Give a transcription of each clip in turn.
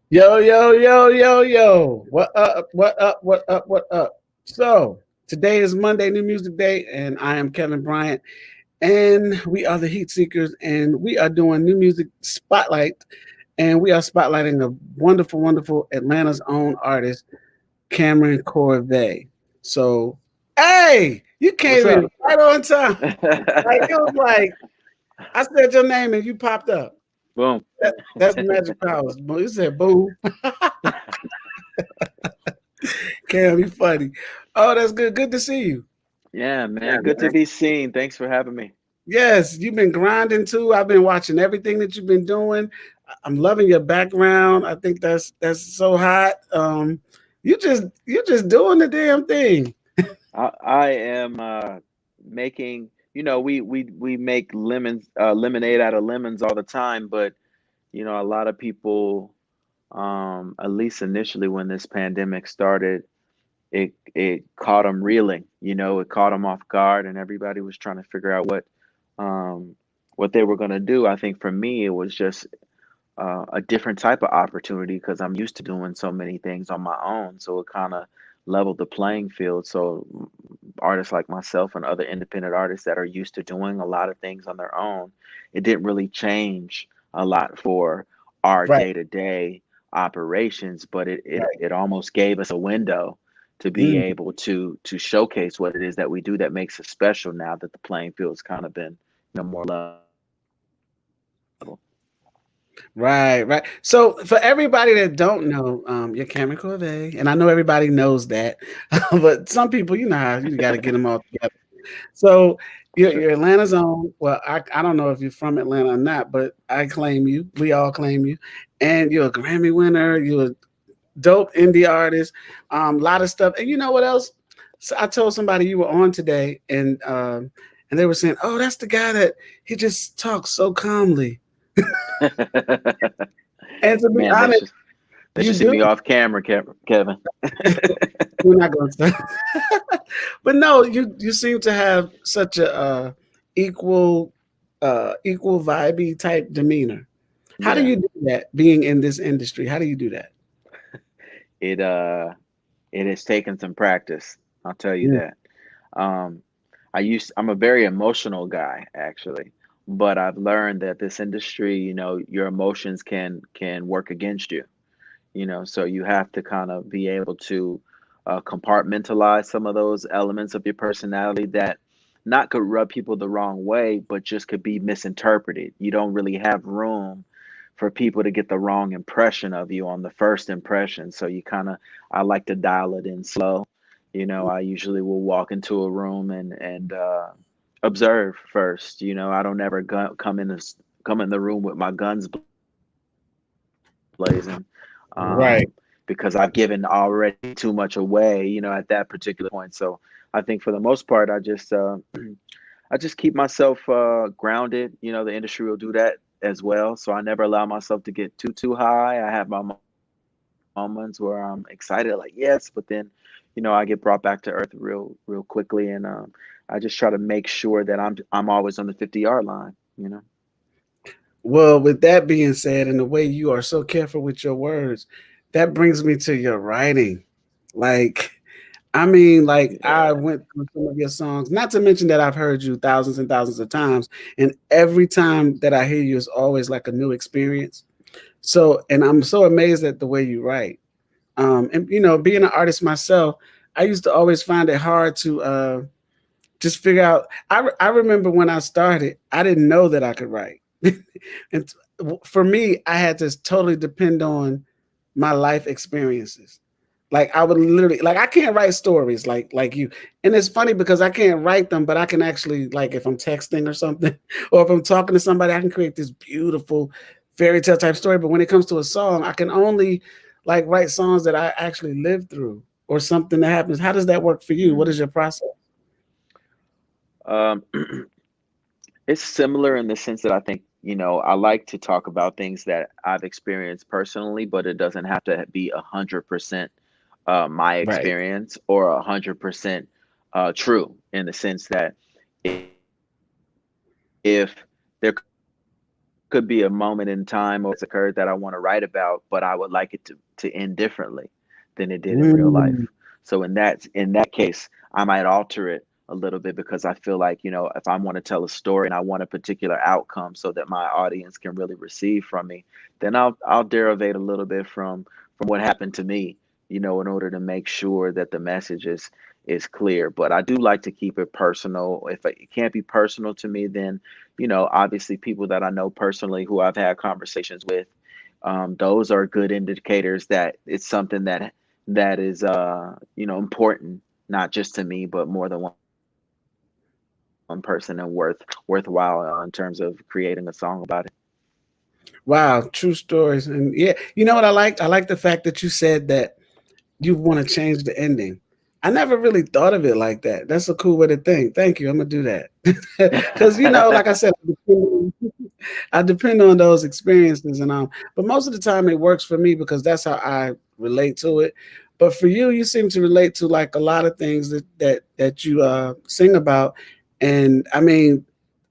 Yo, yo, yo, yo, yo. What up? What up? What up? What up? So, today is Monday, New Music Day, and I am Kevin Bryant, and we are the Heat Seekers, and we are doing New Music Spotlight, and we are spotlighting a wonderful, wonderful Atlanta's own artist, Cameron Corvet. So, hey, you What's came in up? right on time. Like, it was like, I said your name and you popped up. Boom. That's the magic powers. You said boom. Cam, you funny. Oh, that's good. Good to see you. Yeah, man. Good to be seen. Thanks for having me. Yes, you've been grinding too. I've been watching everything that you've been doing. I'm loving your background. I think that's so hot. You just doing the damn thing. I am making, we make lemonade out of lemons all the time, but a lot of people, at least initially when this pandemic started, it caught them reeling. It caught them off guard, and everybody was trying to figure out um what they were going to do. I think for me, it was just a different type of opportunity because I'm used to doing so many things on my own. So it kind of leveled the playing field. So artists like myself and other independent artists that are used to doing a lot of things on their own, it didn't really change a lot for our Right, day-to-day operations, but right. it almost gave us a window to be Mm, able to showcase what it is that we do that makes us special now that the playing field's kind of been, more level. right, right. So for everybody that don't know, you're Cameron Corvet, and I know everybody knows that, but some people, you know how you got to get them all together. So Sure. you're Atlanta's own. Well, I don't know if you're from Atlanta or not, but I claim you. We all claim you, and you're a Grammy winner. You're a dope indie artist. A lot of stuff. And you know what else? So I told somebody you were on today, and they were saying, "Oh, that's the guy that he just talks so calmly." And to be Man, honest, that you should see do. me off camera, Kevin. We're not going to. But no, you seem to have such a equal equal vibey type demeanor. How do Yeah, you do that being in this industry? How do you do that? it uh it has taken some practice. I'll tell you Mm, that. Um, I'm a very emotional guy actually, but I've learned that this industry, your emotions can work against you. So you have to kind of be able to compartmentalize some of those elements of your personality that not could rub people the wrong way, but just could be misinterpreted. You don't really have room for people to get the wrong impression of you on the first impression. So I like to dial it in slow. I usually will walk into a room and observe first. I don't ever come in the room with my guns blazing, right. because I've given already too much away, at that particular point. So I think for the most part, I just keep myself grounded. The industry will do that as well. So I never allow myself to get too high. I have my moments where I'm excited, like yes, but then, I get brought back to earth real quickly, and I just try to make sure that I'm always on the 50-yard line. Well, with that being said, and the way you are so careful with your words, that brings me to your writing. Like, I mean, like I Yeah. went through some of your songs, not to mention that I've heard you thousands and thousands of times, and every time that I hear you is always like a new experience. So, and I'm so amazed at the way you write. And being an artist myself, I used to always find it hard to just figure out. I remember when I started, I didn't know that I could write, and for me, I had to totally depend on my life experiences. Like I would literally, like I can't write stories like you, and it's funny because I can't write them, but I can actually, like if I'm texting or something, or if I'm talking to somebody, I can create this beautiful fairy tale type story. But when it comes to a song, I can only like write songs that I actually lived through or something that happens. How does that work for you? What is Mm. your process? Um, it's similar in the sense that I think, I like to talk about things that I've experienced personally, but it doesn't have to be 100% my Right. experience or 100% true in the sense that if there could be a could be a moment in time or it's occurred that I want to write about, but I would like it to end differently than it did in real life. Mm. So in that case, I might alter it a little bit because I feel like, if I want to tell a story and I want a particular outcome so that my audience can really receive from me, then I'll derivate a little bit from what happened to me, in order to make sure that the message is clear. But I do like to keep it personal. If it can't be personal to me, then obviously people that I know personally who I've had conversations with, those are good indicators that it's something that is important, not just to me, but more than one person and worthwhile in terms of creating a song about it. Wow, true stories. And yeah, you know what I like? I like the fact that you said that you want to change the ending. I never really thought of it like that. That's a cool way to think. Thank you. I'm gonna do that. Because like I said, I depend on those experiences, and but most of the time it works for me because that's how I relate to it. But for you, you seem to relate to like a lot of things that you sing about, and I mean,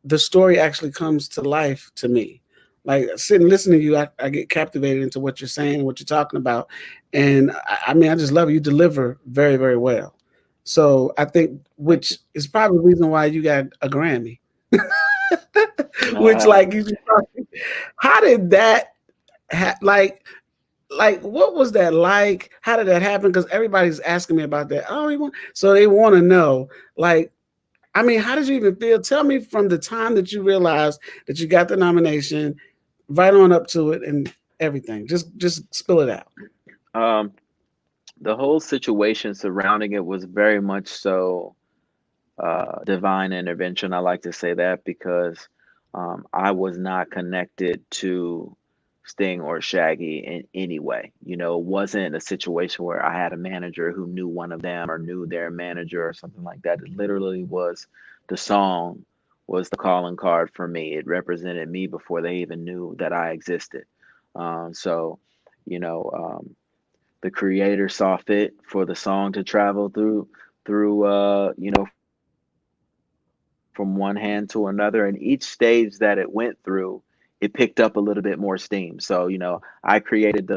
the story actually comes to life to me. Like sitting listening to you, I get captivated into what you're saying, what you're talking about, and I mean, I just love it. You deliver very, very well. So I think, Thank which you. is probably the reason why you got a Grammy. Which, like, how did that like what was that like? How did that happen? Because everybody's asking me about that. Oh, so they want to know. Like, I mean, how did you even feel? Tell me from the time that you realized that you got the nomination, right on up to it, and everything. Just spill it out. um, the whole situation surrounding it was very much so divine intervention. I like to say that because I was not connected to Sting or Shaggy in any way. It wasn't a situation where I had a manager who knew one of them or knew their manager or something like that. It literally was the song was the calling card for me. It represented me before they even knew that I existed. So, you know, the creator saw fit for the song to travel through from one hand to another, and each stage that it went through, it picked up a little bit more steam. So I created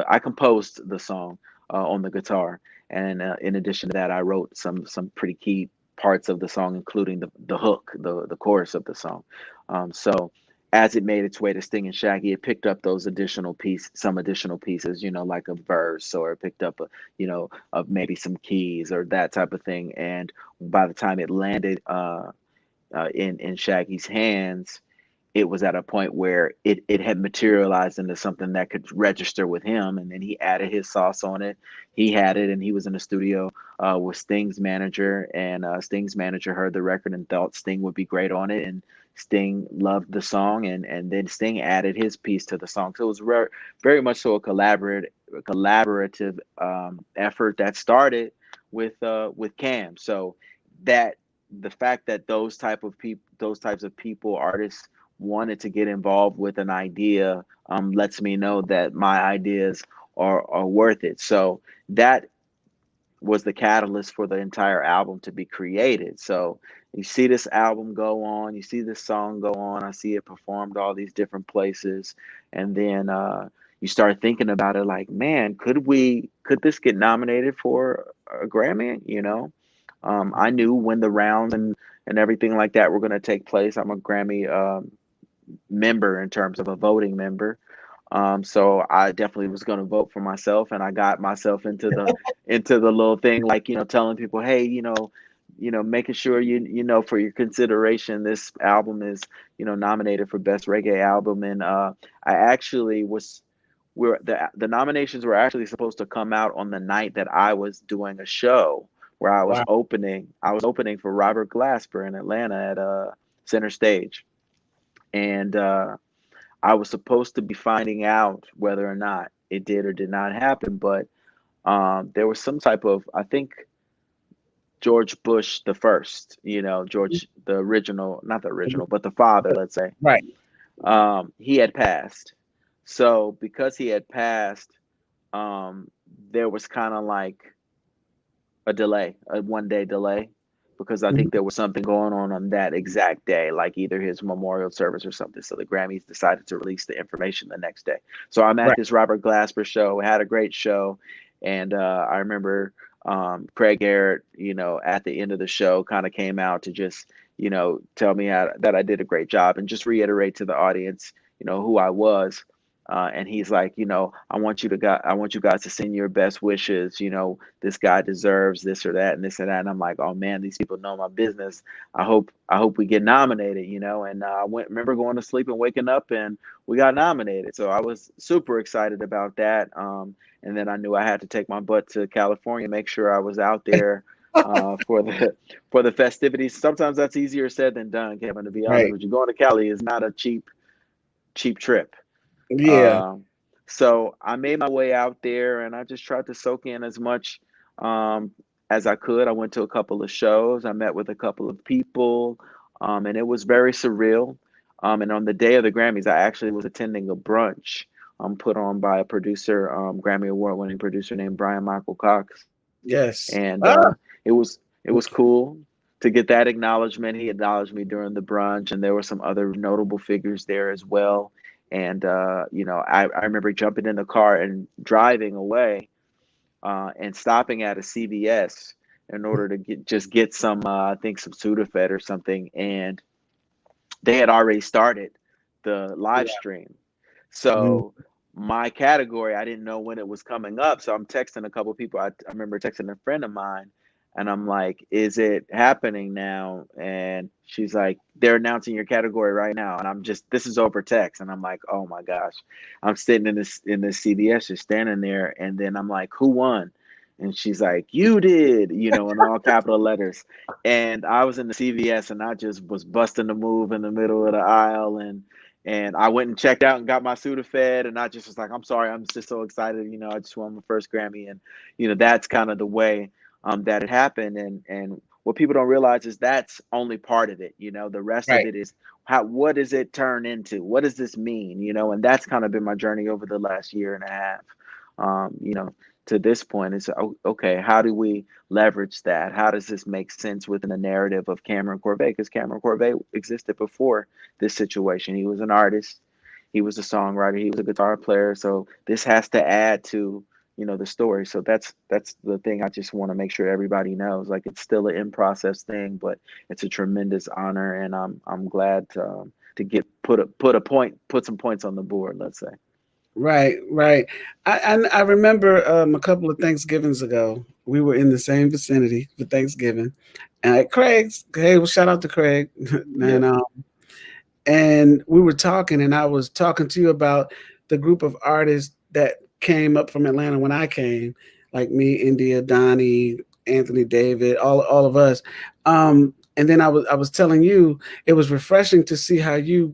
I composed the song on the guitar, and in addition to that, I wrote some pretty key parts of the song, including the hook, the chorus of the song. So as it made its way to Sting and Shaggy, it picked up those some additional pieces, like a verse, or it picked up of maybe some keys or that type of thing. And by the time it landed in Shaggy's hands, it was at a point where it had materialized into something that could register with him, and then he added his sauce on it. He had it, and he was in the studio with Sting's manager, and Sting's manager heard the record and thought Sting would be great on it, and Sting loved the song, and then Sting added his piece to the song. So it was very much so a collaborative effort that started with Cam. So that the fact that those types of people, artists, wanted to get involved with an idea, lets me know that my ideas are worth it. So that was the catalyst for the entire album to be created. So you see this album go on, you see this song go on, I see it performed all these different places, and then you start thinking about it like, man, could this get nominated for a Grammy? I knew when the rounds and everything like that were going to take place. I'm a Grammy member in terms of a voting member. So I definitely was going to vote for myself, and I got myself into the little thing, like telling people, hey, making sure for your consideration, this album is nominated for best reggae album, and I actually was. The nominations were actually supposed to come out on the night that I was doing a show where I was Wow. opening. I was opening for Robert Glasper in Atlanta at Center Stage, and I was supposed to be finding out whether or not it did or did not happen, but there was some type of, I think, George Bush the first, George, the original, not the original, but the father, let's say, Right. he had passed. So because he had passed, um, there was kind of like a delay, a 1 day delay. because I Mhm. think there was something going on that exact day, like either his memorial service or something. So the Grammys decided to release the information the next day. So I'm at Right. this Robert Glasper show, had a great show, and I remember Craig Garrett, at the end of the show, kind of came out to just, tell me that I did a great job and just reiterate to the audience, who I was. And he's like, I want you guys to send your best wishes. This guy deserves this or that and this and that. And I'm like, oh man, these people know my business. I hope we get nominated. And I remember going to sleep and waking up and we got nominated. So I was super excited about that. And then I knew I had to take my butt to California, make sure I was out there for the festivities. Sometimes that's easier said than done, Kevin. To be honest Right. with you, going to Cali is not a cheap trip. Yeah. Um, so I made my way out there and I just tried to soak in as much um, as I could. I went to a couple of shows. I met with a couple of people, and it was very surreal. And on the day of the Grammys, I actually was attending a brunch put on by a producer, Grammy Award winning producer named Brian Michael Cox. Yes. And Ah, it was cool to get that acknowledgement. He acknowledged me during the brunch, and there were some other notable figures there as well. And I remember jumping in the car and driving away and stopping at a CVS in order to get some I think some Sudafed or something, and they had already started the live yeah. stream. Mhm. So my category, I didn't know when it was coming up. So I'm texting a couple of people. I remember texting a friend of mine and I'm like, is it happening now? And she's like, they're announcing your category right now. And this is over text. And I'm like, oh my gosh. I'm sitting in this CVS just standing there. And then I'm like, who won? And she's like, you did, in all capital letters. And I was in the CVS and I just was busting the move in the middle of the aisle and I went and checked out and got my Sudafed and I just was like, I'm sorry, I'm just so excited, I just won my first Grammy and that's kind of the way that it happened and what people don't realize is that's only part of it, the rest of Right. it is what does it turn into? What does this mean? And that's kind of been my journey over the last year and a half. To this point is okay, how do we leverage that? How does this make sense within the narrative of Cameron Corvet? Because Cameron Corvet existed before this situation. He was an artist, he was a songwriter, he was a guitar player. So this has to add to the story. So that's the thing. I just want to make sure everybody knows. Like it's still an in process thing, but it's a tremendous honor, and I'm glad to get put some points on the board. Let's say. Right. Right. I remember a couple of Thanksgivings ago, we were in the same vicinity for Thanksgiving, and at Craig's. Hey, well, shout out to Craig, Yeah. and we were talking, and I was talking to you about the group of artists that came up from Atlanta when I came, like me, India, Donnie, Anthony, David, all of us. And then I was telling you it was refreshing to see how you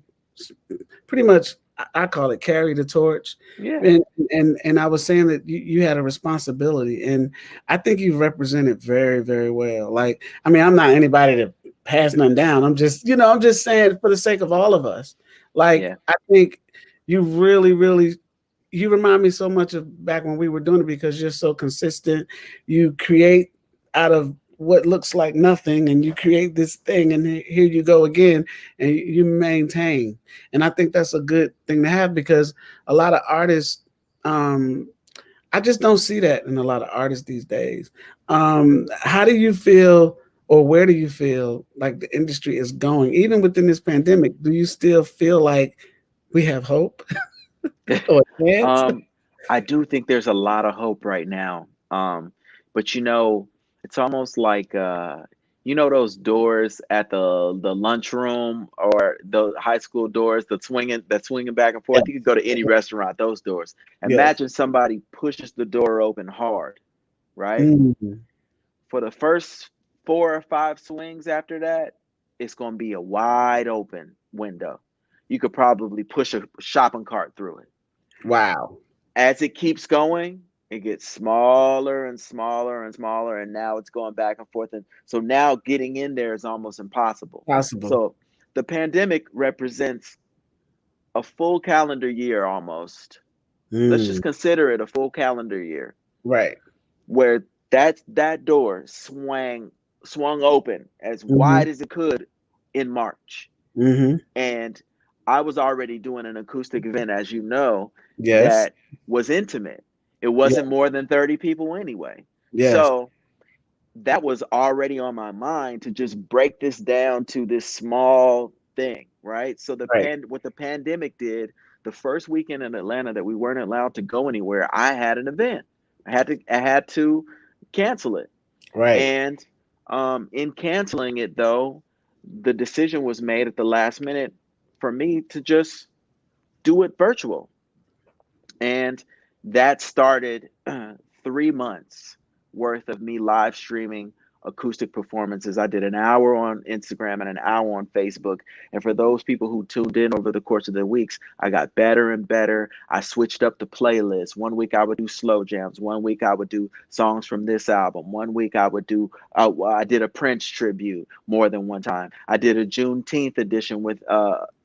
pretty much I call it carry the torch. Yeah. And I was saying that you had a responsibility, and I think you represented very, very well. Like, I mean, I'm not anybody to pass nothing down. I'm just saying for the sake of all of us. Like, Yeah. I think you really, really you remind me so much of back when we were doing it because you're so consistent. You create out of what looks like nothing, and you create this thing, and here you go again, and you maintain. And I think that's a good thing to have because a lot of artists, I just don't see that in a lot of artists these days. How do you feel, or where do you feel like the industry is going, even within this pandemic? Do you still feel like we have hope or a chance? um, I do think there's a lot of hope right now. But it's almost like those doors at the lunchroom or the high school doors, that swinging back and Yeah. forth. You could go to any restaurant, those doors. Yes. Imagine somebody pushes the door open hard, right? Mm, For the first 4 or 5 swings after that, it's gonna be a wide open window. You could probably push a shopping cart through it. wow. As it keeps going, it gets smaller and smaller and smaller, and now it's going back and forth. And so now getting in there is almost impossible. Possible. So the pandemic represents a full calendar year almost. Let's Mm, just consider it a full calendar year right. where that door swang swung open as Mm-hmm. wide as it could in March. Mm-hmm. And I was already doing an acoustic event, as you know, Yes. that was intimate. It Yeah. wasn't more than 30 people anyway. Yes. So that was already on my mind to just break this down to this small thing, right? So Right. what the pandemic did, the first weekend in Atlanta that we weren't allowed to go anywhere, I had an event. I had to cancel it. Right. And in canceling it, though, the decision was made at the last minute for me to just do it virtual. And that started 3 months worth of me live streaming acoustic performances. I did an hour on Instagram and an hour on Facebook. And for those people who tuned in over the course of the weeks, I got better and better. I switched up the playlist. One week I would do slow jams. One week I would do songs from this album. One week I would do, I did a Prince tribute more than one time. I did a Juneteenth edition with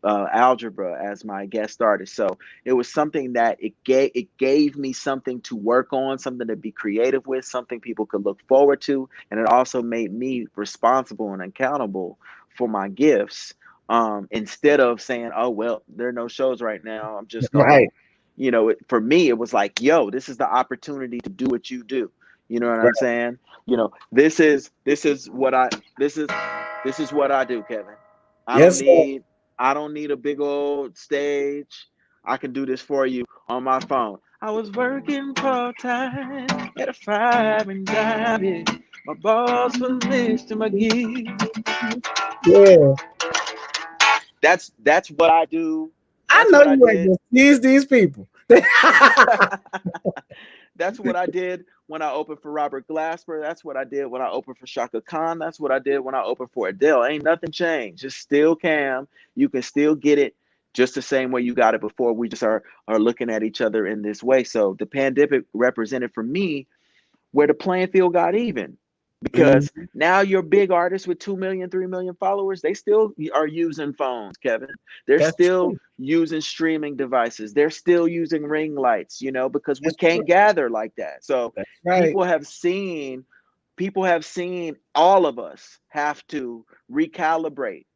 Algebra as my guest artist. So it was something that it gave me something to work on, something to be creative with, something people could look forward to, and it also made me responsible and accountable for my gifts. Instead of saying, "Oh well, there are no shows right now. I'm just gonna," Right. for me, it was like, "Yo, this is the opportunity to do what you do." You know what I'm Right. saying? This is what I do, Kevin. I don't Yes, sir. need I don't need a big old stage. I can do this for you on my phone. I was working part time at a fire and dime. Yeah. My boss was Mr. McGee. Yeah. That's what I do. I That's know what I you ain't did. just tease these people. That's what I did when I opened for Robert Glasper. That's what I did when I opened for Shaka Khan. That's what I did when I opened for Adele. Ain't nothing changed. It's still Cam. You can still get it just the same way you got it before. We just are looking at each other in this way. So the pandemic represented for me where the playing field got even, because Mhm. now your big artists with 2 million, 3 million followers, they still are using phones, Kevin. They're That's still true. using streaming devices. They're still using ring lights, because we That's true. can't gather like that. So That's right. people have seen people have seen all of us have to recalibrate.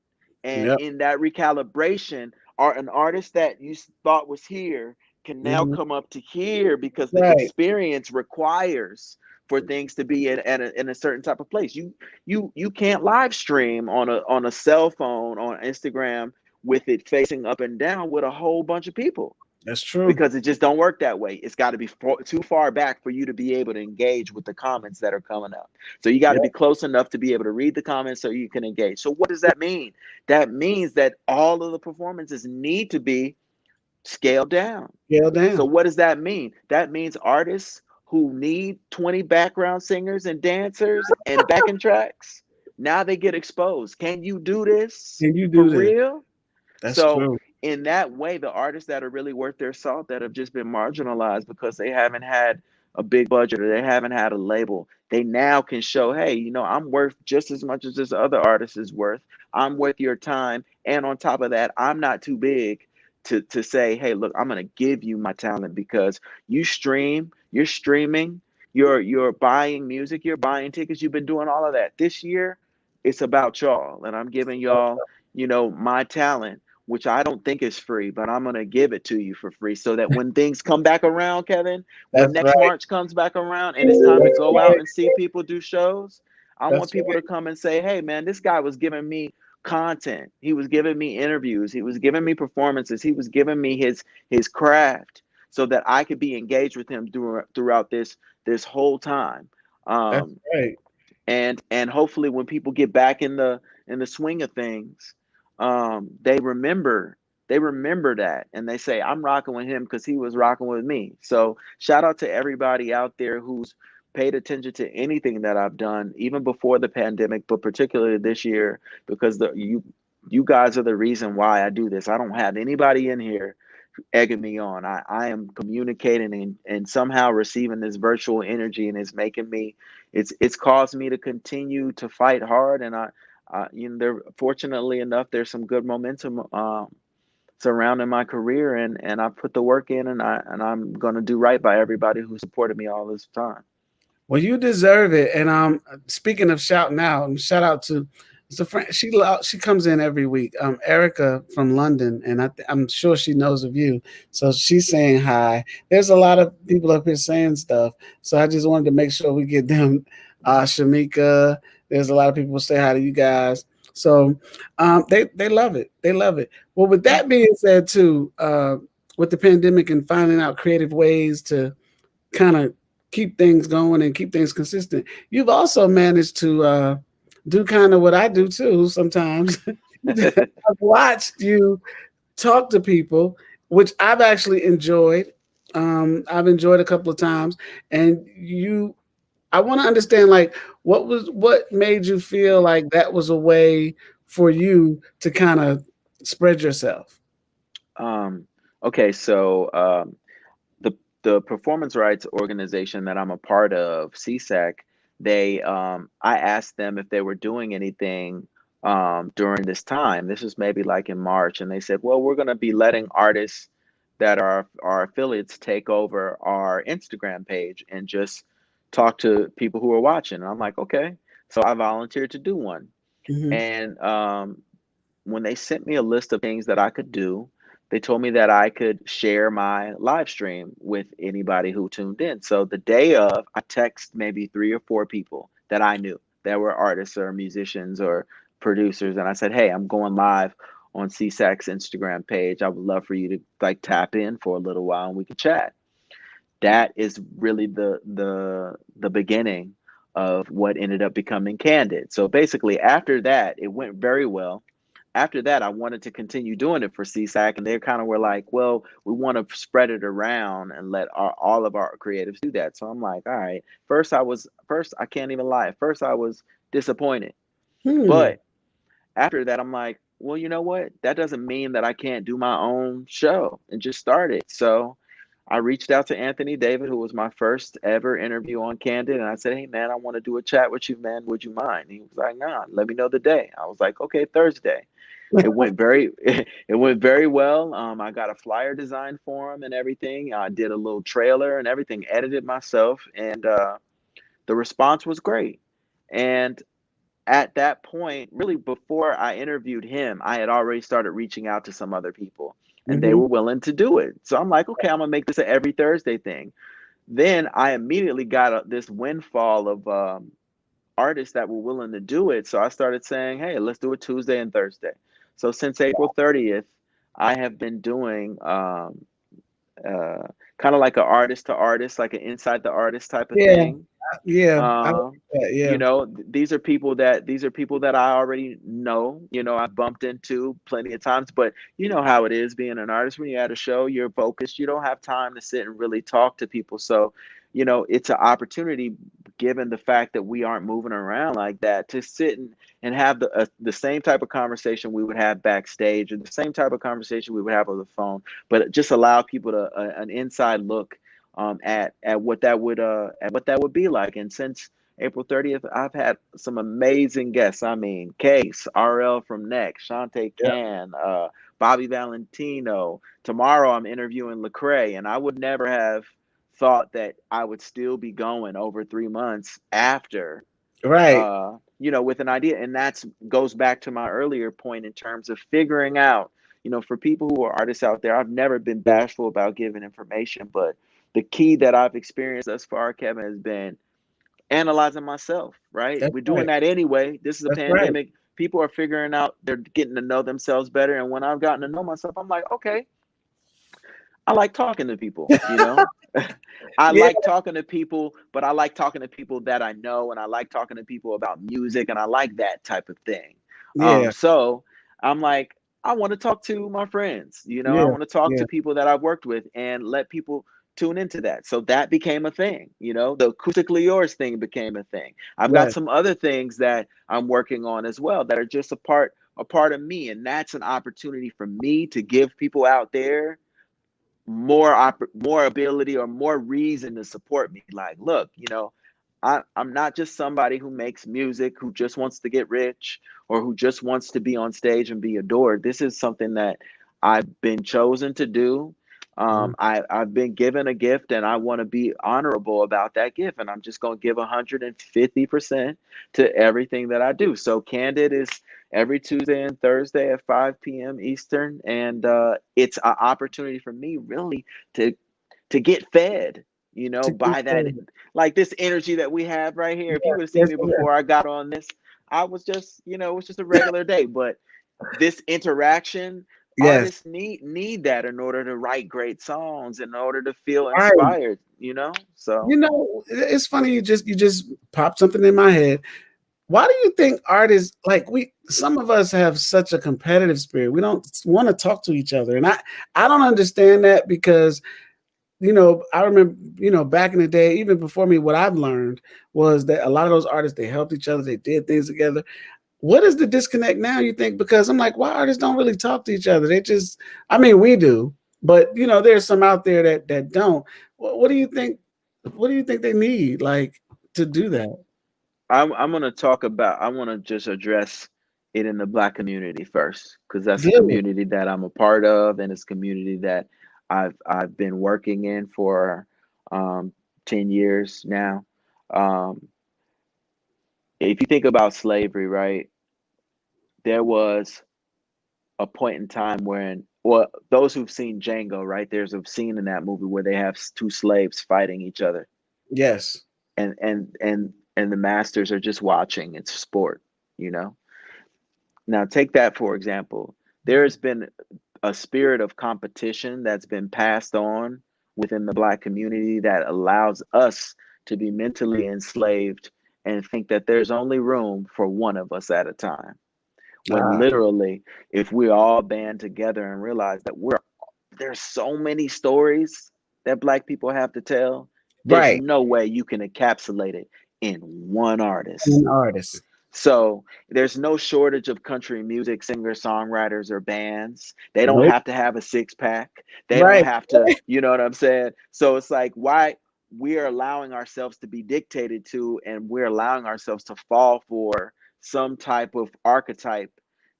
And Yep. in that recalibration, an artist that you thought was here can now Mhm. come up to here because the Right. experience requires for things to be in a certain type of place. You can't live stream on a cell phone on Instagram with it facing up and down with a whole bunch of people, That's true. because it just don't work that way. It's got to be too far back for you to be able to engage with the comments that are coming up. So you got to be Yep. close enough to be able to read the comments so you can engage. So what does that mean? That means that all of the performances need to be scaled down. Scale So down. what does that mean? That means artists who need 20 background singers and dancers and backing tracks, now they get exposed. Can you do this Can you for do this? real? That's So true. in that way, the artists that are really worth their salt, that have just been marginalized because they haven't had a big budget or they haven't had a label, they now can show, hey, I'm worth just as much as this other artist is worth. I'm worth your time. And on top of that, I'm not too big to say, hey, look, I'm gonna give you my talent because you're streaming, you're buying music, you're buying tickets, you've been doing all of that. This year, it's about y'all. And I'm giving y'all, my talent, which I don't think is free, but I'm gonna give it to you for free so that when things come back around, Kevin, when That's next right. March comes back around and it's time to That's go out right. and see people do shows, I want That's people to right. come and say, hey man, this guy was giving me content. He was giving me interviews, he was giving me performances, he was giving me his craft so that I could be engaged with him throughout this whole time. That's Um, right. and hopefully when people get back in the swing of things, they remember that and they say, I'm rocking with him because he was rocking with me. So shout out to everybody out there who's paid attention to anything that I've done even before the pandemic, but particularly this year, because you guys are the reason why I do this. I don't have anybody in here egging me on. I am communicating and somehow receiving this virtual energy, and it's making me, it's caused me to continue to fight hard. And there, fortunately enough, there's some good momentum surrounding my career, and I put the work in, and I'm going to do right by everybody who supported me all this time. Well, you deserve it. And speaking of shouting out, shout out to it's a friend. She comes in every week. Erica from London, and I'm sure she knows of you. So she's saying hi. There's a lot of people up here saying stuff. So I just wanted to make sure we get them. Shamika, there's a lot of people say hi to you guys. So they love it. They love it. Well, with that being said, too, with the pandemic and finding out creative ways to kind of keep things going and keep things consistent. You've also managed to do kind of what I do too sometimes. I've watched you talk to people, which I've actually enjoyed. I've enjoyed a couple of times, and you. I want to understand, like, what made you feel like that was a way for you to kind of spread yourself. Um, okay, so the performance rights organization that I'm a part of, CSAC, they I asked them if they were doing anything during this time. This was maybe like in March, and they said, "Well, we're going to be letting artists that are our affiliates take over our Instagram page and just talk to people who are watching." And I'm like, "Okay." So I volunteered to do one. Hmm. And when they sent me a list of things that I could do, they told me that I could share my live stream with anybody who tuned in. So the day of, I text maybe three or four people that I knew that were artists or musicians or producers, and I said, "Hey, I'm going live on CSAC's Instagram page. I would love for you to like tap in for a little while and we can chat." That is really the beginning of what ended up becoming Candid. So basically, after that, it went very well. After that, I wanted to continue doing it for CSAC, and they kind of were like, "Well, we want to spread it around and let all of our creatives do that." So I'm like, "All right." First, I can't even lie. At first, I was disappointed, Hmm. but after that, I'm like, "Well, you know what? That doesn't mean that I can't do my own show and just start it." So I reached out to Anthony David, who was my first ever interview on Candid, and I said, "Hey, man, I want to do a chat with you, man. Would you mind?" He was like, "Nah, let me know the day." I was like, "Okay, Thursday." It went very, it went very well. I got a flyer design for him and everything. I did a little trailer and everything, edited myself, and the response was great. And at that point, really before I interviewed him, I had already started reaching out to some other people, and they Hmm. were willing to do it. So I'm like, okay, I'm gonna make this an every Thursday thing. Then I immediately got this windfall of artists that were willing to do it. So I started saying, hey, let's do it Tuesday and Thursday. So since April 30th, I have been doing uh, kind of like an artist to artist, like an inside the artist type of Yeah. thing. Yeah. I like Um, that. you Yeah. know, these are people that I already know. You know, I've bumped into plenty of times, but you know how it is being an artist. When you're at a show, you're focused. You don't have time to sit and really talk to people. So, you know, it's an opportunity, given the fact that we aren't moving around like that, to sit and have the same type of conversation we would have backstage, or the same type of conversation we would have on the phone, but just allow people to an inside look at what that would be like. And since April 30th, I've had some amazing guests. I mean, Case, RL from Next, Shantae Yeah. Can, Bobby Valentino. Tomorrow I'm interviewing Lecrae, and I would never have thought that I would still be going over 3 months after Right. you know, with an idea. And that's goes back to my earlier point in terms of figuring out, you know, for people who are artists out there, I've never been bashful about giving information, but the key that I've experienced thus far, Kevin, has been analyzing myself, right? That's We're doing right. that anyway. This is a That's right. pandemic. People are figuring out, they're getting to know themselves better. And when I've gotten to know myself, I'm like, okay, I like talking to people, you know? I Yeah. like talking to people, but I like talking to people that I know, and I like talking to people about music, and I like that type of thing. Yeah. So I'm like, I want to talk to my friends, you know, I Yeah. want to talk Yeah. to people that I've worked with and let people tune into that. So that became a thing, you know, the acoustically yours thing became a thing. I've got Right. some other things that I'm working on as well that are just a part of me, and that's an opportunity for me to give people out there more ability or more reason to support me. Like, look, you know, I'm not just somebody who makes music, who just wants to get rich, or who just wants to be on stage and be adored. This is something that I've been chosen to do. Mhm. I've been given a gift and I want to be honorable about that gift. And I'm just going to give 150% to everything that I do. So Candid is every Tuesday and Thursday at 5 p.m. Eastern. And it's an opportunity for me really to get fed, To get by that, fed. like this energy that we have right here. If you Yes, would have seen yes, me yes. before I got on this, I was just, it was just a regular day. But this interaction, Yes. artists need that in order to write great songs, in order to feel Right. inspired. So It's funny you just popped something in my head. Why do you think artists like we some of us have such a competitive spirit? We don't want to talk to each other. And I don't understand that because I remember, back in the day, even before me, what I've learned was that a lot of those artists, they helped each other, they did things together. What is the disconnect now, you think? Because I'm like, why artists don't really talk to each other? They just, I mean, we do, but there's some out there that don't. What do you think? What do you think they need, like, to do that? I'm gonna talk about. I want to just address it in the Black community first, because that's a Good. community that I'm a part of, and it's a community that I've been working in for um, 10 years now. Um, if you think about slavery, right, there was a point in time when, well, those who've seen Django, right, there's a scene in that movie where they have two slaves fighting each other, Yes. and the masters are just watching. It's sport, you know. Now, take that for example. There has been a spirit of competition that's been passed on within the Black community that allows us to be mentally enslaved and think that there's only room for one of us at a time. When Ah, literally, if we all band together and realize that there's so many stories that Black people have to tell, there's right. no way you can encapsulate it in one artist. An artist. So there's no shortage of country music singers, songwriters, or bands. They don't Nope. have to have a six pack. They don't Right. have to, you know what I'm saying? So it's like, why we're allowing ourselves to be dictated to, and we're allowing ourselves to fall for some type of archetype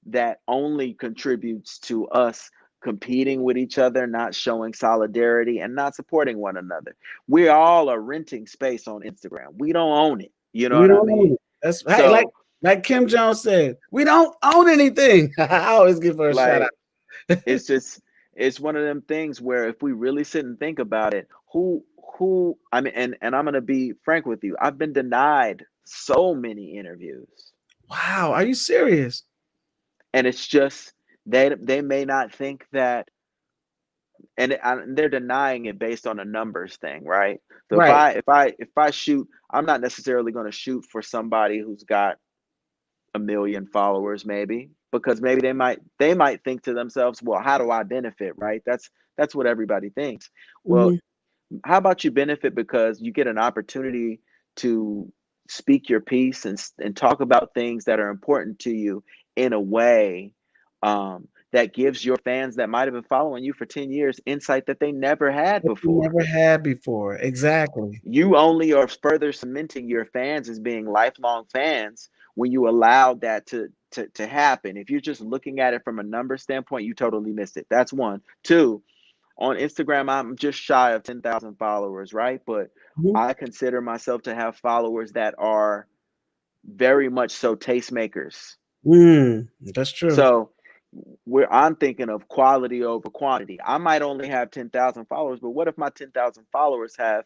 that only contributes to us competing with each other, not showing solidarity, and not supporting one another. We all are renting space on Instagram. We don't own it. You know We what I don't own mean? it. That's hey, like So, like Kim Jones said, we don't own anything. I always give her a shout like, out. it's just it's one of them things where if we really sit and think about it, who I mean, and I'm gonna be frank with you, I've been denied so many interviews, Wow, are you serious? and it's just they may not think that, and they're denying it based on a numbers thing, right? So if Right. I shoot, I'm not necessarily going to shoot for somebody who's got a million followers, maybe, because maybe they might think to themselves, well, how do I benefit, right? That's what everybody thinks. Well, Mhm. how about you benefit because you get an opportunity to speak your piece and talk about things that are important to you in a way that gives your fans that might have been following you for 10 years insight that they never had That you before. never had before. Exactly. You only are further cementing your fans as being lifelong fans when you allow that to happen. If you're just looking at it from a number standpoint, you totally missed it. That's one. Two, on Instagram, I'm just shy of 10,000 followers, right? But Mhm. I consider myself to have followers that are very much so tastemakers. That's true. So where I'm thinking of quality over quantity. I might only have 10,000 followers, but what if my 10,000 followers have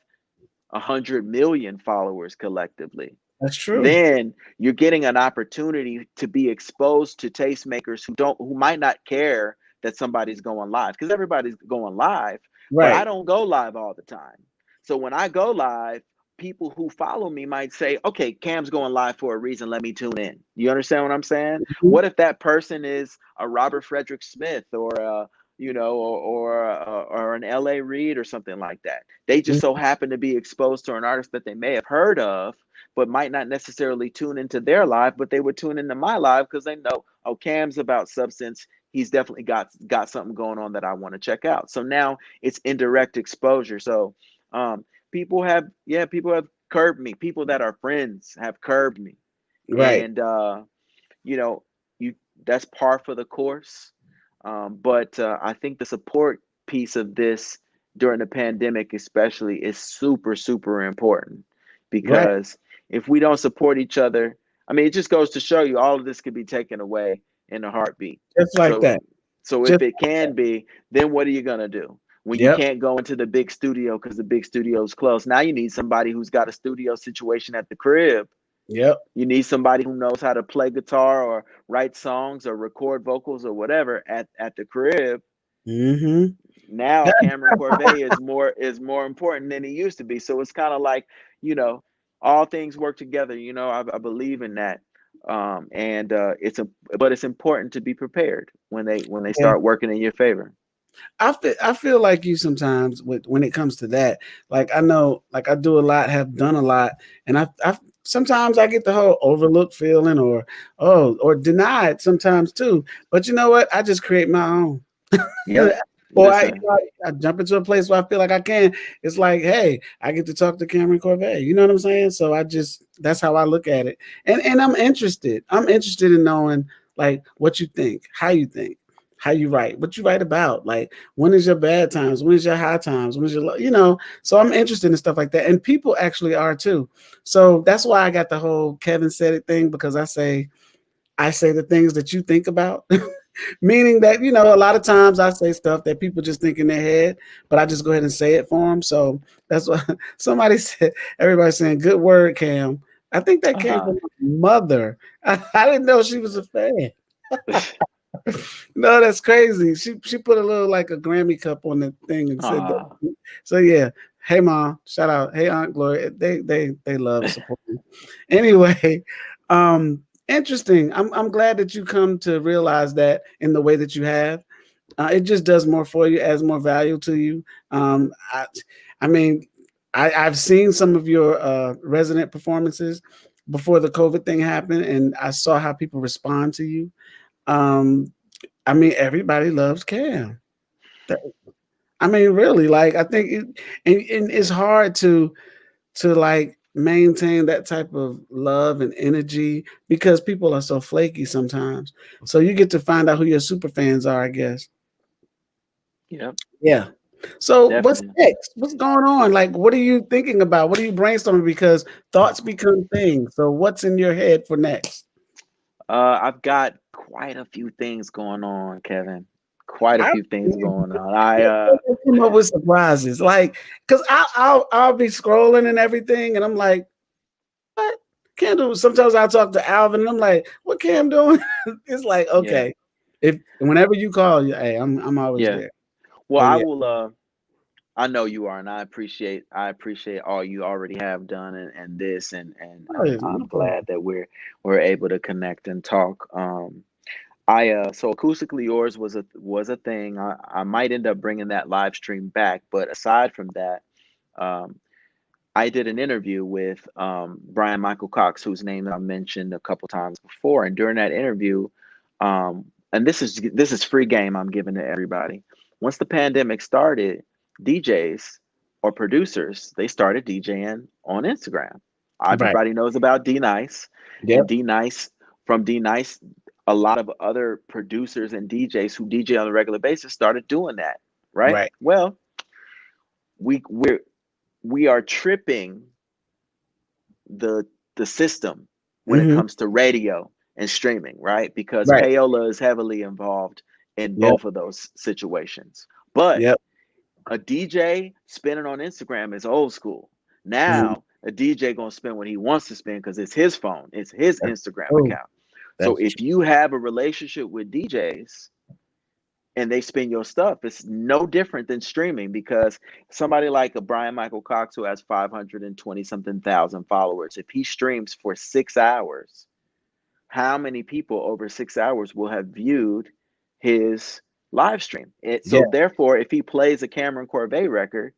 100 million followers collectively? That's true. Then you're getting an opportunity to be exposed to tastemakers who might not care that somebody's going live, because everybody's going live, but I Right. don't go live all the time. So when I go live, people who follow me might say, okay, Cam's going live for a reason, let me tune in. You understand what I'm saying? Mhm. What if that person is a Robert Frederick Smith, or a or an LA Reid or something like that? They just so Mhm. happen to be exposed to an artist that they may have heard of, but might not necessarily tune into their live, but they would tune into my live because they know, oh, Cam's about substance. He's definitely got something going on that I want to check out. So now it's indirect exposure. So people have curbed me. People that are friends have curbed me, Right. and you know, you that's par for the course. But I think the support piece of this during the pandemic, especially, is super, super important Right. because if we don't support each other, I mean, it just goes to show you all of this could be taken away in a heartbeat. Just like So, that. so if Just it can be, then what are you gonna do when you yep. can't go into the big studio because the big studio's closed? Now you need somebody who's got a studio situation at the crib. Yep. You need somebody who knows how to play guitar or write songs or record vocals or whatever at the crib. Mm-hmm. Now Cameron Corvet is more important than he used to be. So it's kind of like, you know, all things work together. I believe in that. And but it's important to be prepared when they Yeah. start working in your favor. I feel like you sometimes when it comes to that. Like I know, like I do a lot, have done a lot, and I sometimes I get the whole overlooked feeling or denied sometimes too. But you know what? I just create my own. Yep. Or I, you Listen. know, I jump into a place where I feel like I can. It's like, hey, I get to talk to Cameron Corvet. You know what I'm saying? So that's how I look at it. And I'm interested. I'm interested in knowing like what you think, how you write, what you write about. Like when is your bad times? When is your high times? When is your. So I'm interested in stuff like that. And people actually are too. So that's why I got the whole Kevin said it thing because I say the things that you think about. Meaning that, a lot of times I say stuff that people just think in their head, but I just go ahead and say it for them. So that's what somebody said. Everybody's saying, good word, Cam. I think that came Uh-huh. from my mother. I didn't know she was a fan. No, that's crazy. She put a little like a Grammy cup on the thing and said that. uh, So yeah. Hey mom, shout out. Hey Aunt Gloria. They love supporting. Anyway, interesting. I'm glad that you come to realize that in the way that you have. It just does more for you, adds more value to you. I mean, I've seen some of your resident performances before the COVID thing happened, and I saw how people respond to you. Um, I mean, everybody loves Cam. That- I mean, really, like I think, and it's hard to like maintain that type of love and energy because people are so flaky sometimes. So you get to find out who your super fans are, I guess. yep. Yeah. So what's Definitely. next? What's going on? Like, what are you thinking about? What are you brainstorming? Because thoughts become things. So what's in your head for next? I've got quite a few things going on, Kevin. Quite a I few things going on. you always come up with surprises, like because I'll be scrolling and everything, and I'm like, what? Cam do. Sometimes I talk to Alvin, and I'm like, what Cam doing? It's like, Yeah, okay, if whenever you call, hey, I'm always yeah. there. Well, But I yeah, will. I know you are, and I appreciate all you already have done and this, and oh, yeah, no I'm problem. glad that we're able to connect and talk. So acoustically yours was a thing. I might end up bringing that live stream back, but aside from that, um, I did an interview with Brian Michael Cox, whose name I mentioned a couple times before, and during that interview, and this is free game I'm giving to everybody. Once the pandemic started, DJs or producers they started DJing on Instagram. Right. Everybody knows about D Nice, and Yep. D Nice, a lot of other producers and DJs who DJ on a regular basis started doing that. Right. Right. Well, we're we are tripping the the system when it Hmm. comes to radio and streaming, right? Because Right. payola is heavily involved in Yep. both of those situations. But Yep. a DJ spinning on Instagram is old school. Mhm. Now a DJ gonna spend what he wants to spend because it's his phone, it's his That's Instagram true. account. So That's if true. you have a relationship with DJs and they spin your stuff, it's no different than streaming because somebody like a Brian Michael Cox who has 520 something thousand followers, if he streams for 6 hours, how many people over 6 hours will have viewed his live stream? Yeah. So therefore, if he plays a Cameron Corvet record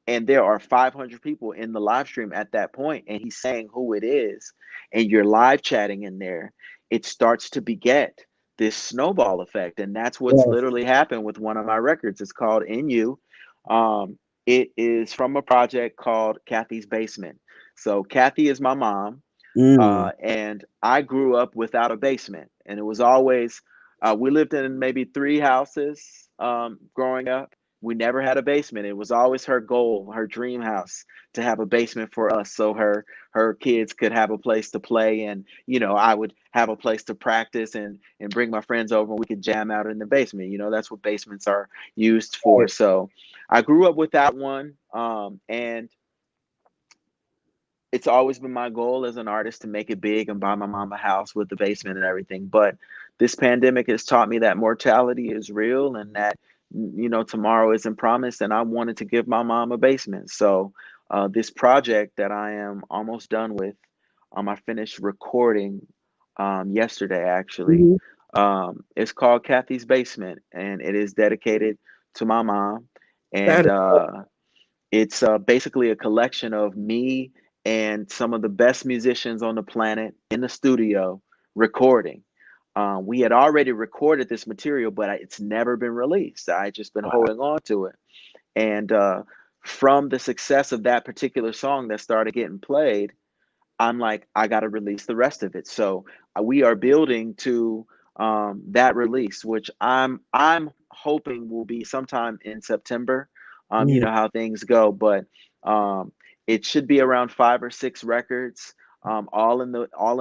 and there are 500 people in the live stream at that point and he's saying who it is and you're live chatting in there, it starts to beget this snowball effect, and that's what's Yes. literally happened with one of my records. It's called In You. It is from a project called Kathy's Basement. So Kathy is my mom, Mm. and I grew up without a basement, and it was always we lived in maybe three houses growing up, We never had a basement. It was always her goal, her dream house, to have a basement for us, so her kids could have a place to play, and I would have a place to practice and bring my friends over, and we could jam out in the basement. That's what basements are used for. Right. So I grew up with that one, and it's always been my goal as an artist to make it big and buy my mom a house with the basement and everything. But this pandemic has taught me that mortality is real, and that tomorrow isn't promised. And I wanted to give my mom a basement. So this project that I am almost done with, I finished recording yesterday actually. Mhm. It's called Kathy's Basement, and it is dedicated to my mom. That And is dope. it's basically a collection of me and some of the best musicians on the planet in the studio recording. We had already recorded this material, but it's never been released. I just been Wow. holding on to it. And from the success of that particular song that started getting played, I'm like, I got to release the rest of it. So we are building to that release, which I'm hoping will be sometime in September. You Mm. know how things go, but um, it should be around 5 or 6 records, all in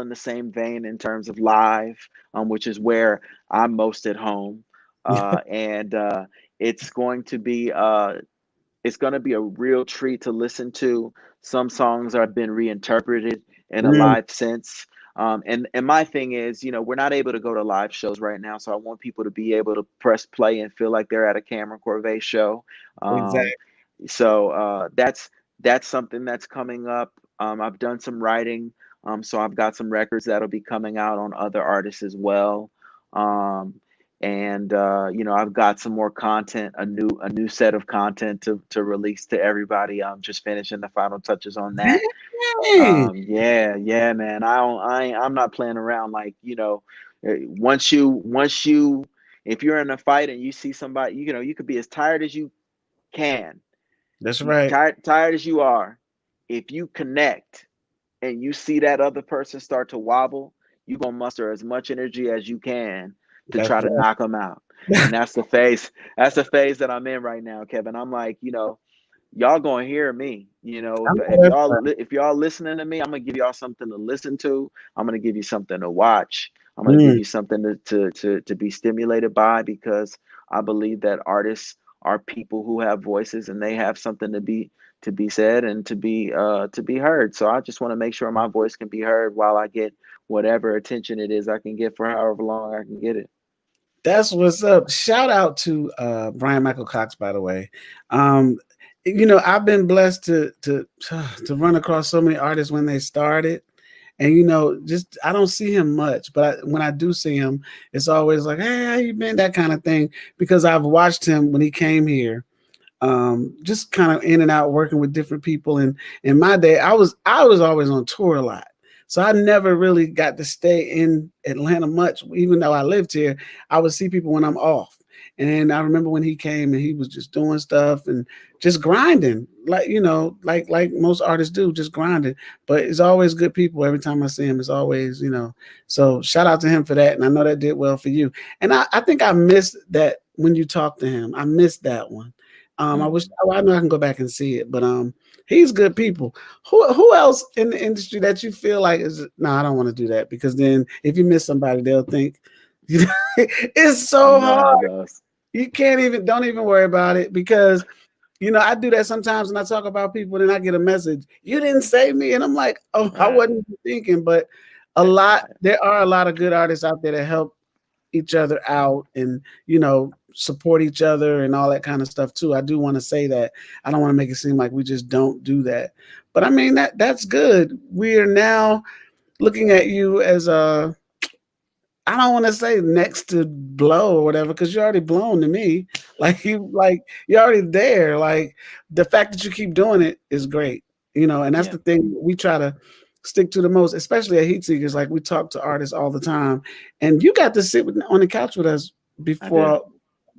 the same vein in terms of live, which is where I'm most at home, and it's going to be it's going to be a real treat to listen to. Some songs have been reinterpreted in a Mm. live sense. And my thing is, we're not able to go to live shows right now, so I want people to be able to press play and feel like they're at a Cameron Corvet show. Um, Exactly. so that's something that's coming up. I've done some writing, so I've got some records that'll be coming out on other artists as well. Um, and I've got some more content, a new set of content to release to everybody. I'm just finishing the final touches on that. Dang. Yeah, man. I'm not playing around. Like, once you if you're in a fight and you see somebody, you could be as tired as you can, That's you right. tired as you are. If you connect and you see that other person start to wobble, you're gonna muster as much energy as you can to That's try to right. knock them out. And that's the phase. That's the phase that I'm in right now, Kevin. I'm like, y'all gonna hear me. I If, know if that's y'all right. if y'all listening to me, I'm gonna give y'all something to listen to. I'm gonna give you something to watch. I'm gonna give Mm. you something to be stimulated by, because I believe that artists are people who have voices, and they have something to be said and to be heard. So I just want to make sure my voice can be heard while I get whatever attention it is I can get for however long I can get it. That's what's up. Shout out to Brian Michael Cox, by the way. Um, I've been blessed to run across so many artists when they started. And just I don't see him much, but when I do see him, it's always like, "Hey, how you been?" That kind of thing. Because I've watched him when he came here, just kind of in and out working with different people. And in my day, I was always on tour a lot, so I never really got to stay in Atlanta much. Even though I lived here, I would see people when I'm off. And I remember when he came and he was just doing stuff and just grinding, like like most artists do, just grinding. But it's always good people. Every time I see him, it's always. So shout out to him for that, and I know that did well for you. And I think I missed that when you talked to him. I missed that one. I wish Mm. I know I can go back and see it, but he's good people. Who else in the industry that you feel like is no? I don't want to do that because then if you miss somebody, they'll think it's I so know how it hard. goes. You can't even don't even worry about it because I do that sometimes when I talk about people, and I get a message, you didn't say me, and I'm like, oh, I Right. wasn't even thinking, but there are a lot of good artists out there that help each other out and support each other and all that kind of stuff too. I do want to say that. I don't want to make it seem like we just don't do that, but I mean that's good. We are now looking at you as a, I don't want to say next to blow or whatever because you're already blown to me. You're already there. Like the fact that you keep doing it is great. And that's Yeah, the thing we try to stick to the most, especially at Heat Seekers. Like we talk to artists all the time, and you got to sit on the couch with us I did. before,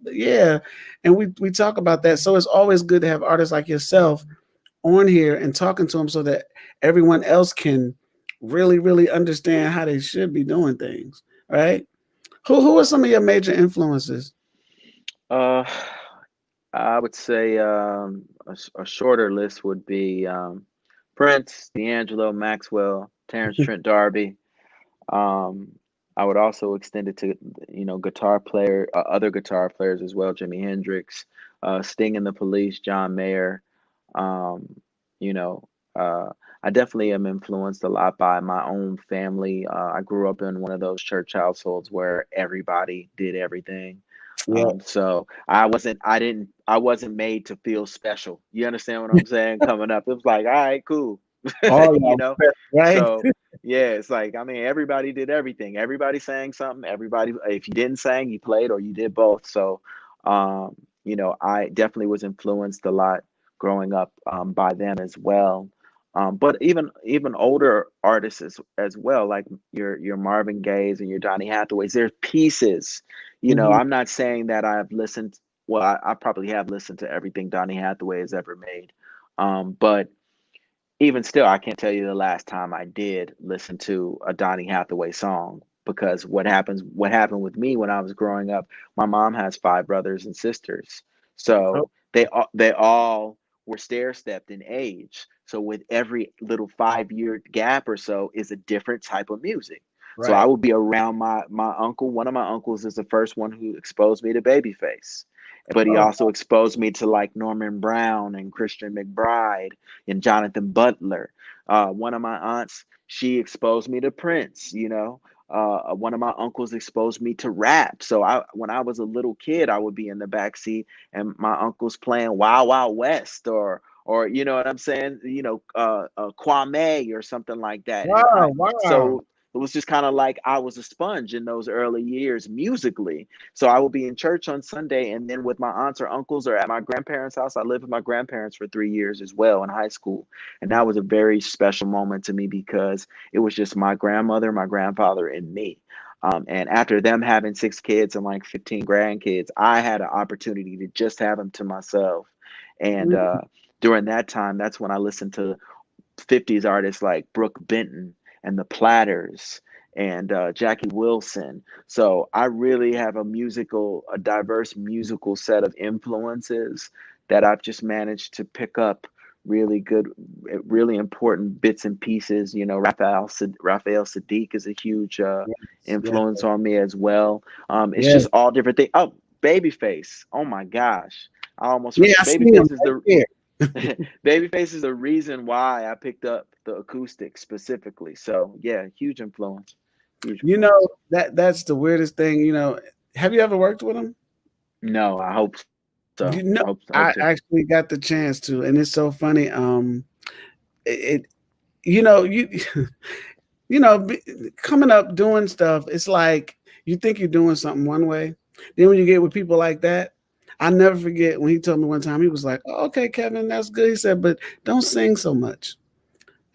yeah, and we talk about that. So it's always good to have artists like yourself on here and talking to them so that everyone else can really understand how they should be doing things, right? Who are some of your major influences? Uh, I would say a shorter list would be Prince, D'Angelo, Maxwell, Terrence Trent D'Arby. Um, I would also extend it to, other guitar players as well, Jimi Hendrix, Sting and the Police, John Mayer. Um, you know, uh, I definitely am influenced a lot by my own family. I grew up in one of those church households where everybody did everything. Yeah. So I wasn't made to feel special. You understand what I'm saying? Coming up, it was like, all right, cool, All you y'all, know. right? So yeah, it's like, I mean, everybody did everything. Everybody sang something. Everybody, if you didn't sing, you played, or you did both. So, um, I definitely was influenced a lot growing up by them as well. But even older artists as well, like your Marvin Gaye's and your Donny Hathaways. There's pieces. Hmm. I'm not saying that I've listened. Well, I probably have listened to everything Donny Hathaway has ever made. But even still, I can't tell you the last time I did listen to a Donny Hathaway song, because what happened with me when I was growing up, my mom has five brothers and sisters. Oh, So they all were stair-stepped in age. So with every little 5-year gap or so is a different type of music. So I right. would be around my uncle. One of my uncles is the first one who exposed me to Babyface. But he Oh, also exposed me to like Norman Brown and Christian McBride and Jonathan Butler. One of my aunts, she exposed me to Prince. One of my uncles exposed me to rap. So when I was a little kid, I would be in the back seat, and my uncle's playing Wild Wild West, or you know what I'm saying, Kwame or something like that. And wow, I wow. so it was just kind of like I was a sponge in those early years musically. So I would be in church on Sunday, and then with my aunts or uncles or at my grandparents' house. I lived with my grandparents for 3 years as well in high school. And that was a very special moment to me because it was just my grandmother, my grandfather, and me. And after them having 6 kids and like 15 grandkids, I had an opportunity to just have them to myself. And Mm. during that time, that's when I listened to 50s artists like Brooke Benton and the Platters and Jackie Wilson. So I really have a diverse musical set of influences that I've just managed to pick up really good, really important bits and pieces. Raphael Sadiq is a huge Yes, yes, influence on me as well. It's yes. just all different things. Oh, Babyface. Oh my gosh. I almost Yeah, forgot. I see him right there. Babyface is the reason why I picked up the acoustic specifically. So yeah, huge influence. Huge You know, influence. that's the weirdest thing, have you ever worked with him? No, I hope so. You I know, hope to. I actually got the chance to, and it's so funny. It you know, you coming up doing stuff, it's like you think you're doing something one way. Then when you get with people like that, I never forget when he told me one time, he was like, "Oh, okay, Kevin, that's good." He said, "But don't sing so much."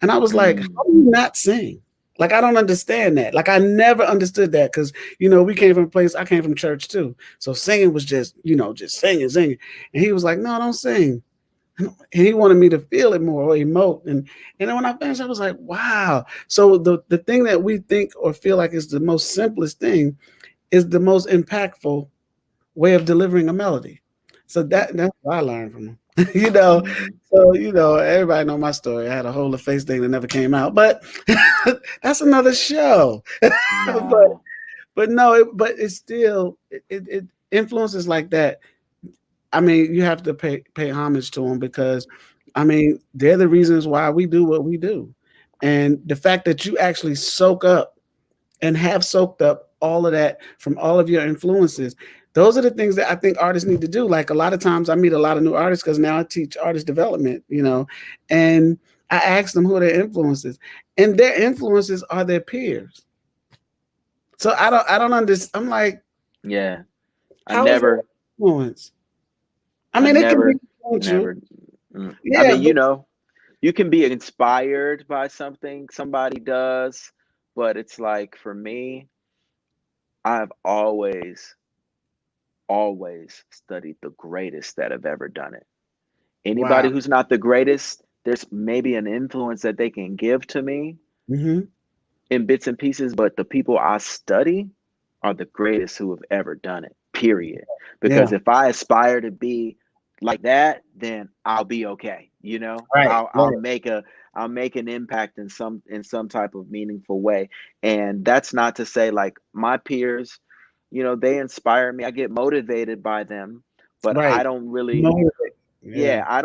And I was like, Mm, "How do you not sing?" Like, I don't understand that. Like, I never understood that because, we came from a place, I came from church too. So singing was just, just singing, singing. And he was like, "No, don't sing." And he wanted me to feel it more or emote. And then when I finished, I was like, wow. So the thing that we think or feel like is the most simplest thing is the most impactful way of delivering a melody. So that's what I learned from him. you know, hmm. everybody know my story. I had a whole face thing that never came out, but that's another show. but Nah. but no, but it's still it influences like that. I mean, you have to pay homage to them because, I mean, they're the reasons why we do what we do, and the fact that you actually soak up and have soaked up all of that from all of your influences. Those are the things that I think artists need to do. Like a lot of times, I meet a lot of new artists because now I teach artist development, and I ask them who are their influences, and their influences are their peers. So I don't understand. I'm like, Yeah. I how is that never, influence? I I mean, it can be never, influential, never. I yeah, mean, but you can be inspired by something somebody does, but it's like for me, I've always studied the greatest that have ever done it. wow. Anybody who's not the greatest, there's maybe an influence that they can give to me Hmm. in bits and pieces, but the people I study are the greatest who have ever done it, period. Yeah. Because if I aspire to be like that, then I'll be okay. You know, Right, I'll right, make a I'll make an impact in some type of meaningful way. And that's not to say like my peers, you know, they inspire me. I get motivated by them, but I right. don't really, Motivate. Yeah. yeah, I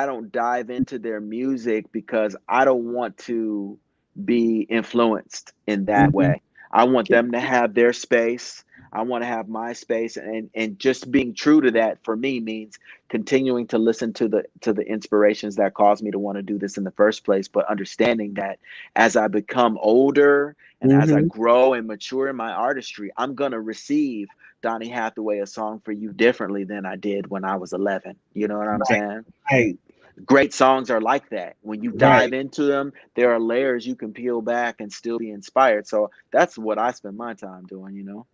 don't dive into their music because I don't want to be influenced in that Mhm. way. I want them to have their space. I want to have my space, and just being true to that for me means continuing to listen to the inspirations that caused me to want to do this in the first place, but understanding that as I become older and as I Mhm. grow and mature in my artistry, I'm going to receive Donny Hathaway a song for you differently than I did when I was 11. You know what I'm Right, saying? right, Great songs are like that. When you dive right. into them, there are layers you can peel back and still be inspired. So that's what I spend my time doing, you know?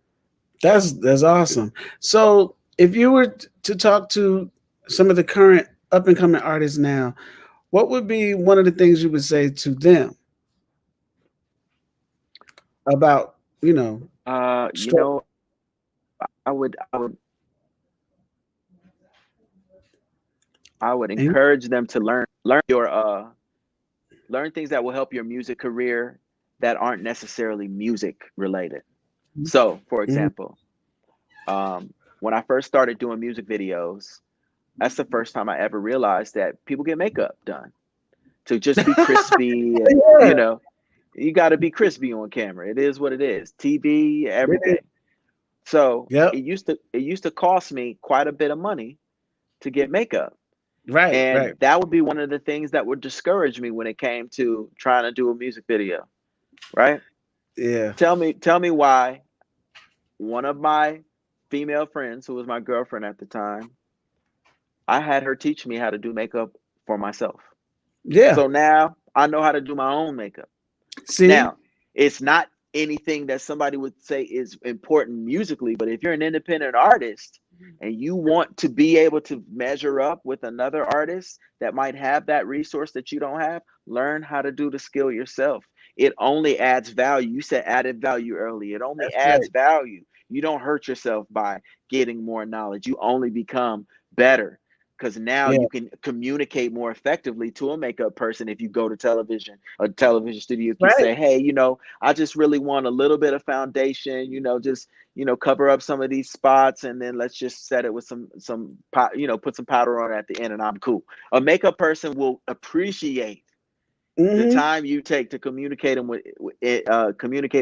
That's awesome. So, if you were to talk to some of the current up and coming artists now, what would be one of the things you would say to them about, You struggle? know, I would And encourage them to learn your learn things that will help your music career that aren't necessarily music related. So, for mhm, example, when I first started doing music videos, that's the first time I ever realized that people get makeup done to just be crispy, and yeah, you got to be crispy on camera. It is what it is. TV, it is. everything. So Yep. it used to cost me quite a bit of money to get makeup. Right, And right. that would be one of the things that would discourage me when it came to trying to do a music video, right? Yeah. Tell me why one of my female friends, who was my girlfriend at the time, I had her teach me how to do makeup for myself. Yeah. So now I know how to do my own makeup. See? Now, it's not anything that somebody would say is important musically, but if you're an independent artist and you want to be able to measure up with another artist that might have that resource that you don't have, learn how to do the skill yourself. It only adds value. You said added value earlier. It only That's adds right. value. You don't hurt yourself by getting more knowledge. You only become better because now Yeah. you can communicate more effectively to a makeup person. If you go to television, a television studio, you can Right. say, hey, you know, I just really want a little bit of foundation, you know, just, you know, cover up some of these spots, and then let's just set it with you know, put some powder on it at the end, and I'm cool. A makeup person will appreciate the Mhm. time you take to communicate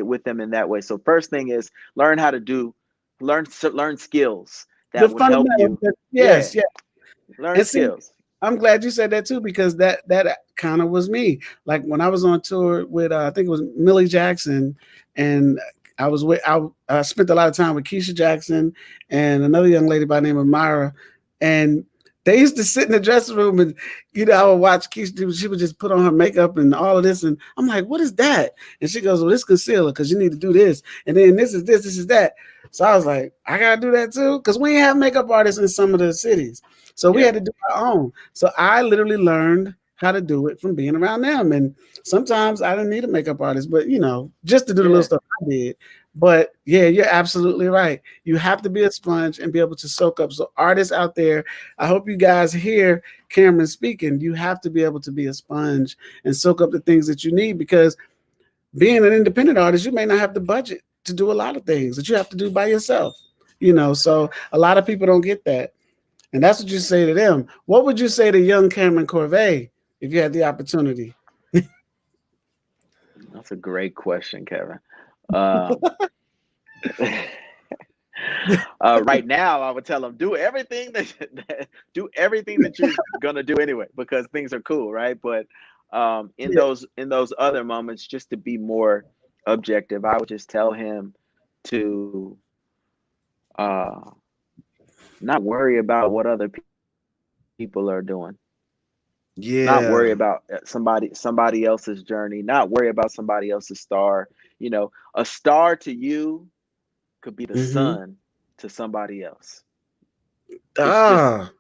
with them in that way. So first thing is learn how to do learn skills The that would help fundamentals. you. Yes, Yeah, yes. learn And see, skills. I'm glad you said that too, because that kind of was me. Like when I was on tour with I think it was Millie Jackson, and I spent a lot of time with Keisha Jackson and another young lady by the name of Myra, and they used to sit in the dressing room, and I would watch Keisha. She would just put on her makeup and all of this, and I'm like, "What is that?" And she goes, "Well, this concealer because you need to do this, and then this is that." So I was like, "I gotta do that too," because we ain't have makeup artists in some of the cities. So we had Yeah, to do our own. So I literally learned how to do it from being around them. And sometimes I didn't need a makeup artist, but just to do the little yeah, stuff I did. But yeah, you're absolutely right. You have to be a sponge and be able to soak up. So artists out there, I hope you guys hear Cameron speaking. You have to be able to be a sponge and soak up the things that you need, because being an independent artist, you may not have the budget to do a lot of things that you have to do by yourself. So a lot of people don't get that. And that's what you say to them. What would you say to young Cameron Corvet if you had the opportunity? that's a great question, Kevin. Um, right now, I would tell them do everything do everything that you're gonna do anyway, because things are cool, right? But Yeah. in those other moments, just to be more objective, I would just tell him to uh, not worry about what other people are doing, not worry Yeah. about somebody else's journey, not worry about somebody else's star. You know, a star to you could be the Mm-hmm. sun to somebody else. It's just Ah,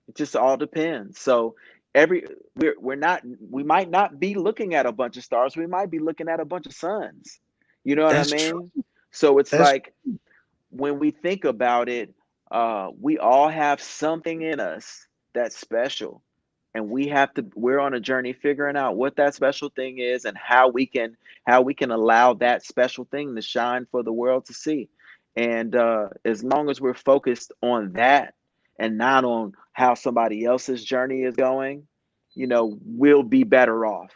it just all depends. So every we're not we might not be looking at a bunch of stars. We might be looking at a bunch of suns. You know what I that's true. mean? So it's That's like when we think about it, we all have something in us that's special, and we're on a journey figuring out what that special thing is and how we can allow that special thing to shine for the world to see. And as long as we're focused on that and not on how somebody else's journey is going, we'll be better off.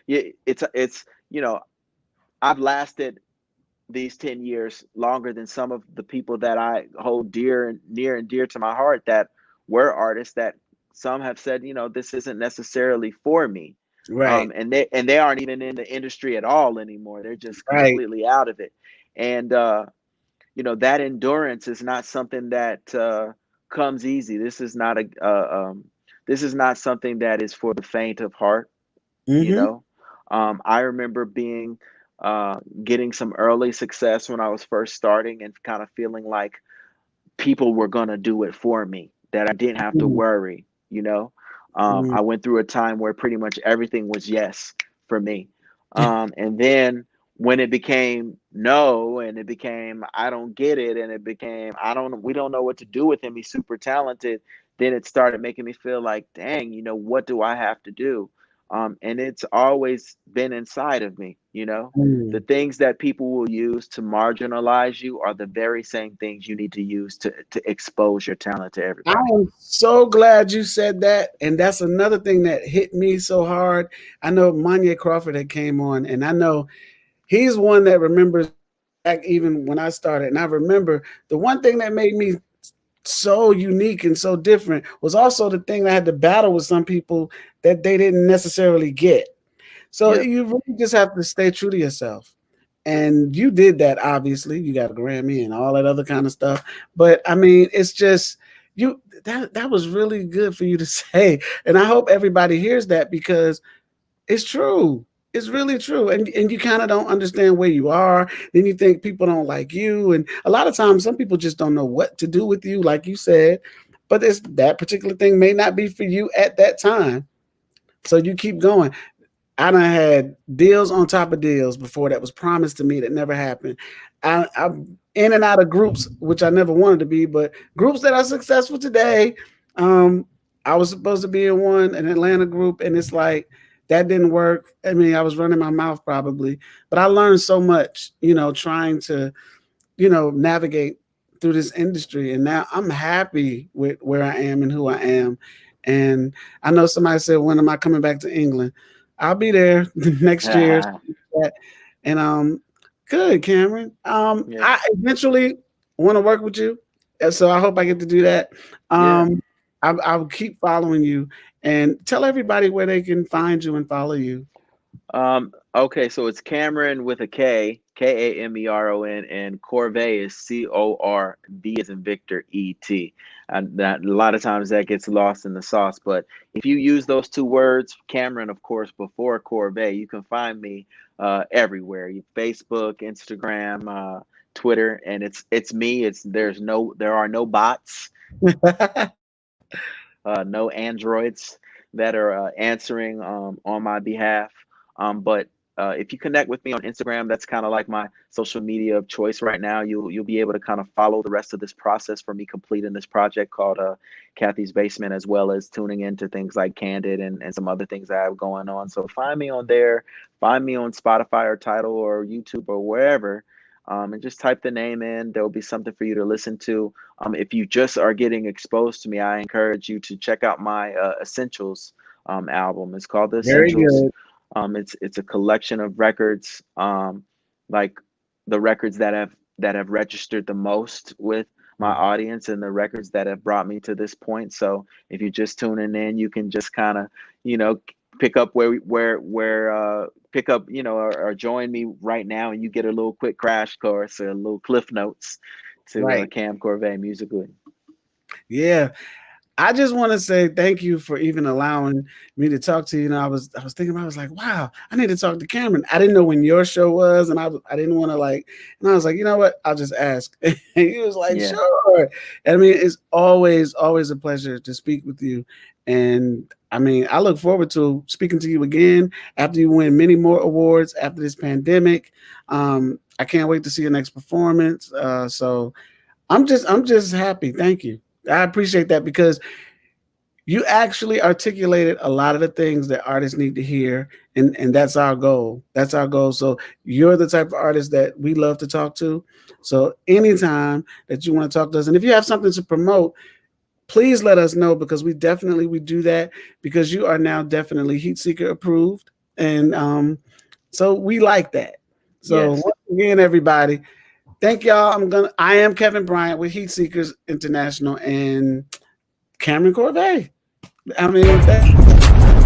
It's I've lasted these 10 years longer than some of the people that I hold near and dear to my heart that were artists, that some have said, this isn't necessarily for me. Right. And they aren't even in the industry at all anymore. They're just Right. completely out of it. And that endurance is not something that comes easy. This is not something that is for the faint of heart. you Mm-hmm. know I remember being getting some early success when I was first starting, and kind of feeling like people were going to do it for me, that I didn't have to worry. Mm-hmm. I went through a time where pretty much everything was yes for me. And then when it became no, and it became I don't get it, and it became I don't we don't know what to do with him, he's super talented, then it started making me feel like, dang, what do I have to do? And it's always been inside of me. The things that people will use to marginalize you are the very same things you need to use to expose your talent to I everybody. am so glad you said that. And that's another thing that hit me so hard. I know Manya Crawford had came on, and I know he's one that remembers back even when I started. And I remember the one thing that made me so unique and so different was also the thing I had to battle with some people that they didn't necessarily get. So Yep. you really just have to stay true to yourself. And you did that, obviously. You got a Grammy and all that other kind of stuff. But I mean, it's just that was really good for you to say. And I hope everybody hears that because it's true. It's really true. And you kind of don't understand where you are. Then you think people don't like you. And a lot of times some people just don't know what to do with you, like you said. But it's that particular thing may not be for you at that time. So you keep going. I done had deals on top of deals before that was promised to me that never happened. I'm in and out of groups, which I never wanted to be, but groups that are successful today. Um, I was supposed to be in one, an Atlanta group, and it's like that didn't work. I mean, I was running my mouth probably, but I learned so much, trying to navigate through this industry. And now I'm happy with where I am and who I am. And I know somebody said, when am I coming back to England? I'll be there next year. And good, Cameron. Yeah. I eventually want to work with you. And so I hope I get to do that. Yeah. I'll keep following you and tell everybody where they can find you and follow you. Okay, so it's Cameron with a K, Kameron, and Corvet is Corv as in Victor Et. And that a lot of times that gets lost in the sauce. But if you use those two words, Cameron, of course, before Corvet, you can find me everywhere. Facebook, Instagram, Twitter, and it's me. There are no bots, no androids that are answering on my behalf. But if you connect with me on Instagram, that's kind of like my social media of choice right now. You'll be able to kind of follow the rest of this process for me completing this project called Kathy's Basement, as well as tuning into things like Candid and some other things I have going on. So find me on there, find me on Spotify or Tidal or YouTube or wherever. And just type the name in. There'll be something for you to listen to. If you just are getting exposed to me, I encourage you to check out my Essentials album. It's called The Very Essentials. good. It's a collection of records, like the records that have registered the most with my audience, and the records that have brought me to this point. So if you're just tuning in, you can just kind of, you know, pick up pick up, or join me right now, and you get a little quick crash course, or a little cliff notes to Right. Cam Corvet musically. Yeah. I just want to say thank you for even allowing me to talk to you. I was thinking about, I was like, wow, I need to talk to Cameron. I didn't know when your show was, and I didn't want to and I was like, you know what? I'll just ask. And he was like, Yeah, sure. And I mean, it's always a pleasure to speak with you. And I mean, I look forward to speaking to you again after you win many more awards after this pandemic. I can't wait to see your next performance. So I'm just happy. Thank you. I appreciate that because you actually articulated a lot of the things that artists need to hear, and that's our goal. That's our goal. So you're the type of artist that we love to talk to. So anytime that you want to talk to us, and if you have something to promote, please let us know because we do that because you are now definitely Heat Seeker approved, and so we like that. So Yes. once again, everybody, thank y'all. I am Kevin Bryant with Heat Seekers International and Cameron Corvet. I mean, thank